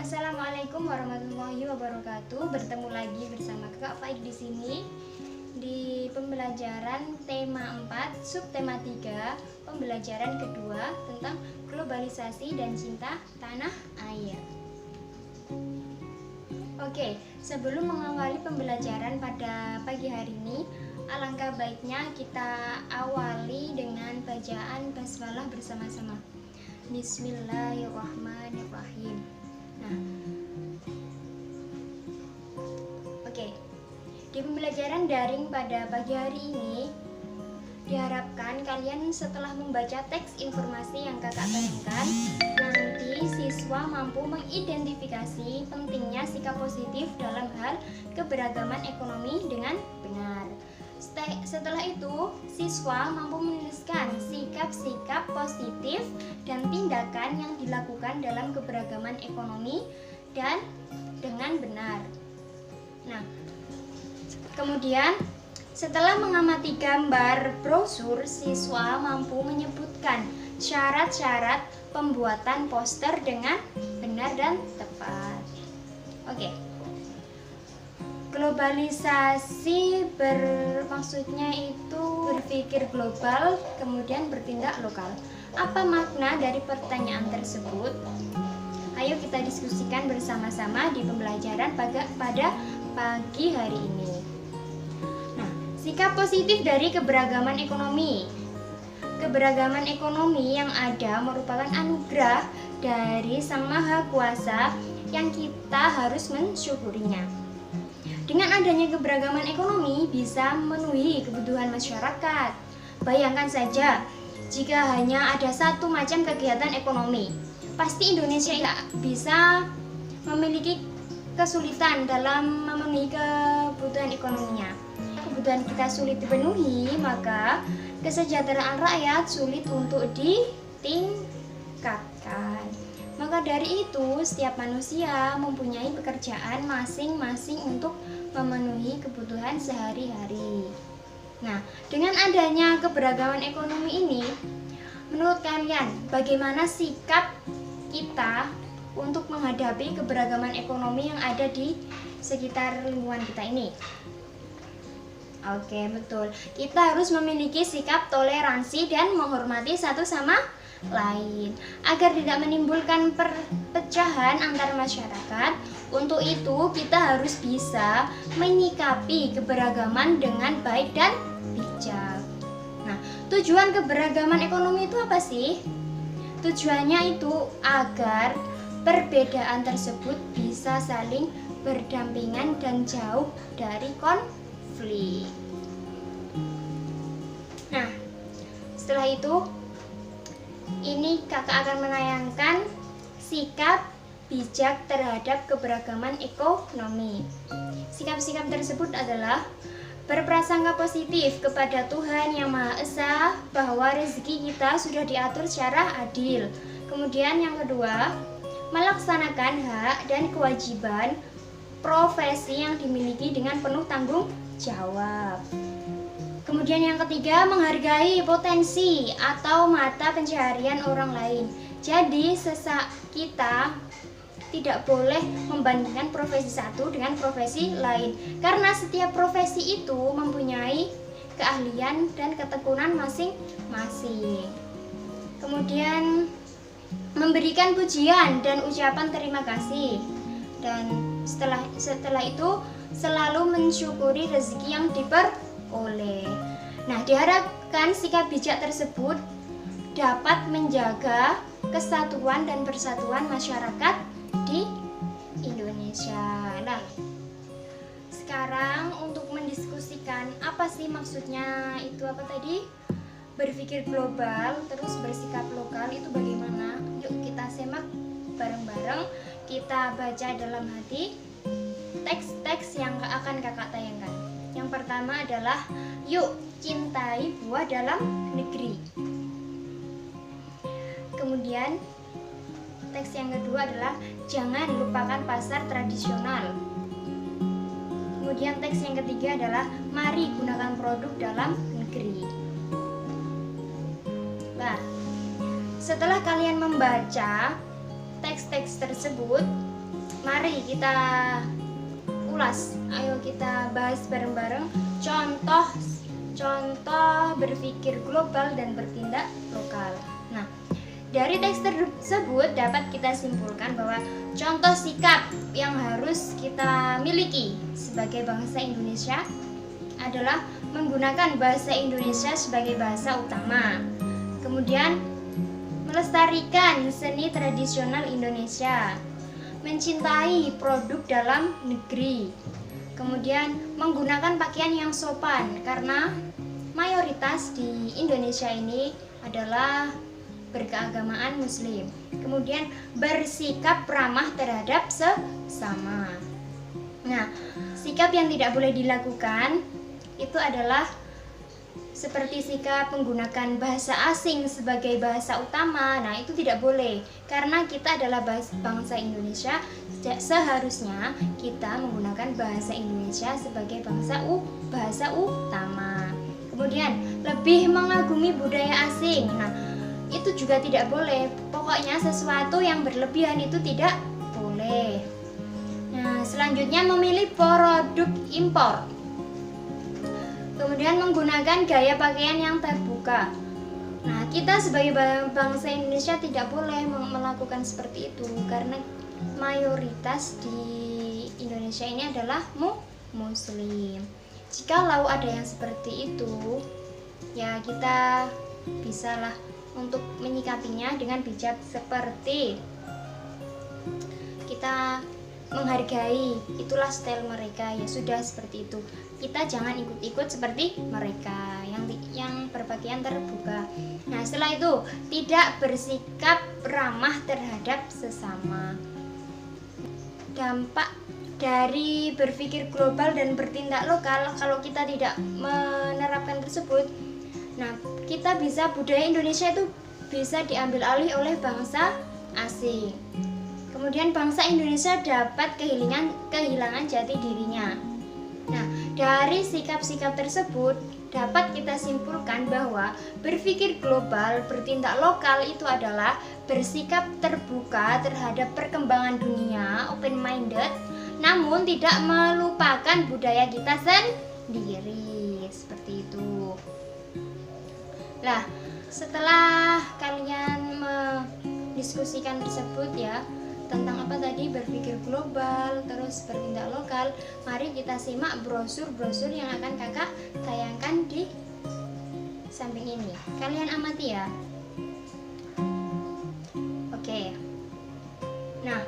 Assalamualaikum warahmatullahi wabarakatuh. Bertemu lagi bersama Kakak Faik di sini di pembelajaran tema 4, subtema 3, pembelajaran kedua tentang globalisasi dan cinta tanah air. Oke, sebelum mengawali pembelajaran pada pagi hari ini, alangkah baiknya kita awali dengan bacaan basmalah bersama-sama. Bismillahirrahmanirrahim. Nah, oke. Di pembelajaran daring pada pagi hari ini, diharapkan kalian setelah membaca teks informasi yang kakak tayangkan, nanti siswa mampu mengidentifikasi pentingnya sikap positif dalam hal keberagaman ekonomi dengan benar. Setelah itu, siswa mampu menuliskan sikap-sikap positif dan tindakan yang dilakukan dalam keberagaman ekonomi dan dengan benar. Nah, kemudian setelah mengamati gambar brosur, siswa mampu menyebutkan syarat-syarat pembuatan poster dengan benar dan tepat. Oke. Globalisasi bermaksudnya itu berpikir global, kemudian bertindak lokal. Apa makna dari pertanyaan tersebut? Ayo kita diskusikan bersama-sama di pembelajaran pada pagi hari ini. Nah, sikap positif dari keberagaman ekonomi. Keberagaman ekonomi yang ada merupakan anugerah dari Sang Maha Kuasa yang kita harus mensyukurinya. Dengan adanya keberagaman ekonomi bisa memenuhi kebutuhan masyarakat. Bayangkan saja, jika hanya ada satu macam kegiatan ekonomi, pasti Indonesia bisa memiliki kesulitan dalam memenuhi kebutuhan ekonominya. Kebutuhan kita sulit dipenuhi, maka kesejahteraan rakyat sulit untuk ditingkatkan. Maka dari itu, setiap manusia mempunyai pekerjaan masing-masing untuk memenuhi kebutuhan sehari-hari. Nah, dengan adanya keberagaman ekonomi ini, menurut kalian bagaimana sikap kita untuk menghadapi keberagaman ekonomi yang ada di sekitar lingkungan kita ini? Oke, betul. Kita harus memiliki sikap toleransi dan menghormati satu sama lain agar tidak menimbulkan perpecahan antar masyarakat. Untuk itu kita harus bisa menyikapi keberagaman dengan baik dan bijak. Nah, tujuan keberagaman ekonomi itu apa sih? Tujuannya itu agar perbedaan tersebut bisa saling berdampingan dan jauh dari konflik. Nah, setelah itu ini kakak akan menayangkan sikap bijak terhadap keberagaman ekonomi. Sikap-sikap tersebut adalah berprasangka positif kepada Tuhan Yang Maha Esa bahwa rezeki kita sudah diatur secara adil. Kemudian yang kedua, melaksanakan hak dan kewajiban profesi yang dimiliki dengan penuh tanggung jawab. Kemudian yang ketiga, menghargai potensi atau mata pencaharian orang lain. Jadi kita tidak boleh membandingkan profesi satu dengan profesi lain, karena setiap profesi itu mempunyai keahlian dan ketekunan masing-masing. Kemudian memberikan pujian dan ucapan terima kasih, dan setelah itu selalu mensyukuri rezeki yang diperoleh. Nah, diharapkan sikap bijak tersebut dapat menjaga kesatuan dan persatuan masyarakat di Indonesia. Nah, sekarang untuk mendiskusikan apa sih maksudnya itu apa tadi? Berpikir global terus bersikap lokal itu bagaimana? Yuk kita simak bareng-bareng. Kita baca dalam hati teks-teks yang akan kakak tayangkan. Yang pertama adalah yuk cintai buah dalam negeri. Kemudian teks yang kedua adalah jangan lupakan pasar tradisional. Kemudian teks yang ketiga adalah mari gunakan produk dalam negeri. Nah, setelah kalian membaca teks-teks tersebut, Mari kita ulas, ayo kita bahas bareng-bareng contoh berpikir global dan bertindak lokal. Nah, dari teks tersebut dapat kita simpulkan bahwa contoh sikap yang harus kita miliki sebagai bangsa Indonesia adalah menggunakan bahasa Indonesia sebagai bahasa utama. Kemudian melestarikan seni tradisional Indonesia, mencintai produk dalam negeri, kemudian menggunakan pakaian yang sopan karena mayoritas di Indonesia ini adalah berkeagamaan Muslim. Kemudian bersikap ramah terhadap sesama. Nah, sikap yang tidak boleh dilakukan itu adalah seperti sikap menggunakan bahasa asing sebagai bahasa utama. Nah, itu tidak boleh karena kita adalah bangsa Indonesia. Seharusnya kita menggunakan bahasa Indonesia sebagai bahasa utama. Kemudian lebih mengagumi budaya asing. Nah, itu juga tidak boleh. Pokoknya sesuatu yang berlebihan itu tidak boleh. Nah, selanjutnya memilih produk impor. Kemudian menggunakan gaya pakaian yang terbuka. Nah, kita sebagai bangsa Indonesia tidak boleh melakukan seperti itu karena mayoritas di Indonesia ini adalah Muslim. Jikalau ada yang seperti itu, ya kita bisalah untuk menyikapinya dengan bijak, seperti kita menghargai, itulah style mereka, ya sudah seperti itu. Kita jangan ikut-ikut seperti mereka yang berpakaian terbuka. Nah, setelah itu tidak bersikap ramah terhadap sesama. Dampak dari berpikir global dan bertindak lokal, kalau kita tidak menerapkan tersebut, nah kita budaya Indonesia itu bisa diambil alih oleh bangsa asing. Kemudian bangsa Indonesia dapat kehilangan jati dirinya. Nah, dari sikap-sikap tersebut dapat kita simpulkan bahwa berpikir global, bertindak lokal itu adalah bersikap terbuka terhadap perkembangan dunia, open minded, namun tidak melupakan budaya kita sendiri. Seperti itu. Nah, setelah kalian mendiskusikan tersebut ya, tentang apa tadi berpikir global terus bertindak lokal, mari kita simak brosur-brosur yang akan kakak tayangkan di samping ini. Kalian amati ya. Oke. Nah,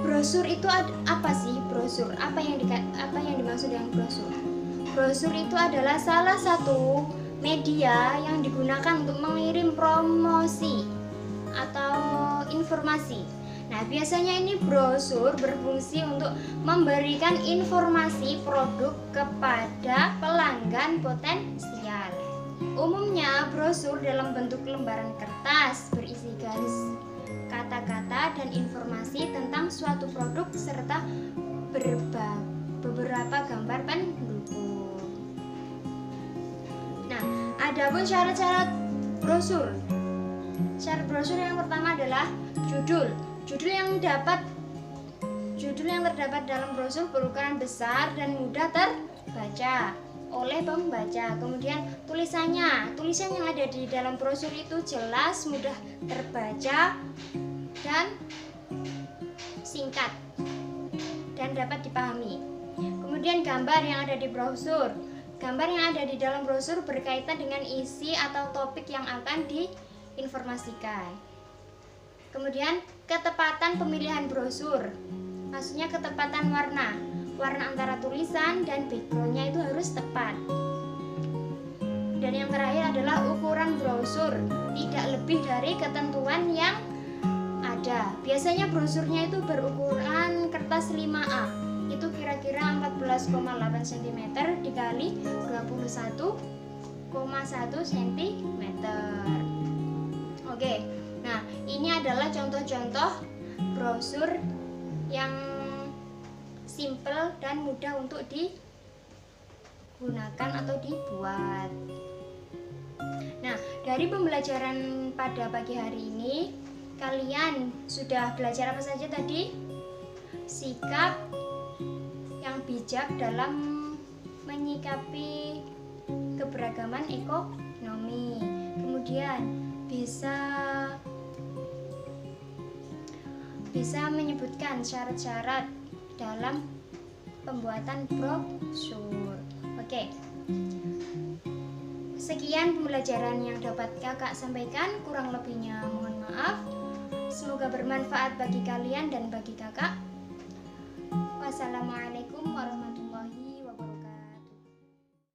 brosur itu apa sih? Brosur apa yang dimaksud dengan brosur? Brosur itu adalah salah satu media yang digunakan untuk mengirim promosi atau informasi. Nah, biasanya ini brosur berfungsi untuk memberikan informasi produk kepada pelanggan potensial. Umumnya brosur dalam bentuk lembaran kertas berisi garis, kata-kata dan informasi tentang suatu produk serta beberapa gambar pendukung. Nah, adapun syarat-syarat brosur. Syarat brosur yang pertama adalah judul. Judul yang terdapat dalam brosur berukuran besar dan mudah terbaca oleh pembaca. Kemudian tulisan yang ada di dalam brosur itu jelas, mudah terbaca dan singkat dan dapat dipahami. Kemudian gambar yang ada di brosur. Gambar yang ada di dalam brosur berkaitan dengan isi atau topik yang akan diinformasikan. Kemudian ketepatan pemilihan brosur, maksudnya ketepatan warna antara tulisan dan backgroundnya itu harus tepat. Dan yang terakhir adalah ukuran brosur, tidak lebih dari ketentuan yang ada. Biasanya brosurnya itu berukuran kertas 5A, itu kira-kira 14,8 cm dikali 21,1 cm. Oke, nah ini adalah contoh-contoh brosur yang simple dan mudah untuk digunakan atau dibuat. Nah, dari pembelajaran pada pagi hari ini kalian sudah belajar apa saja tadi? Sikap yang bijak dalam menyikapi keberagaman ekonomi. Kemudian bisa menyebutkan syarat-syarat dalam pembuatan brosur. Oke. Sekian pembelajaran yang dapat kakak sampaikan, kurang lebihnya mohon maaf. Semoga bermanfaat bagi kalian dan bagi kakak. Wassalamualaikum warahmatullahi wabarakatuh.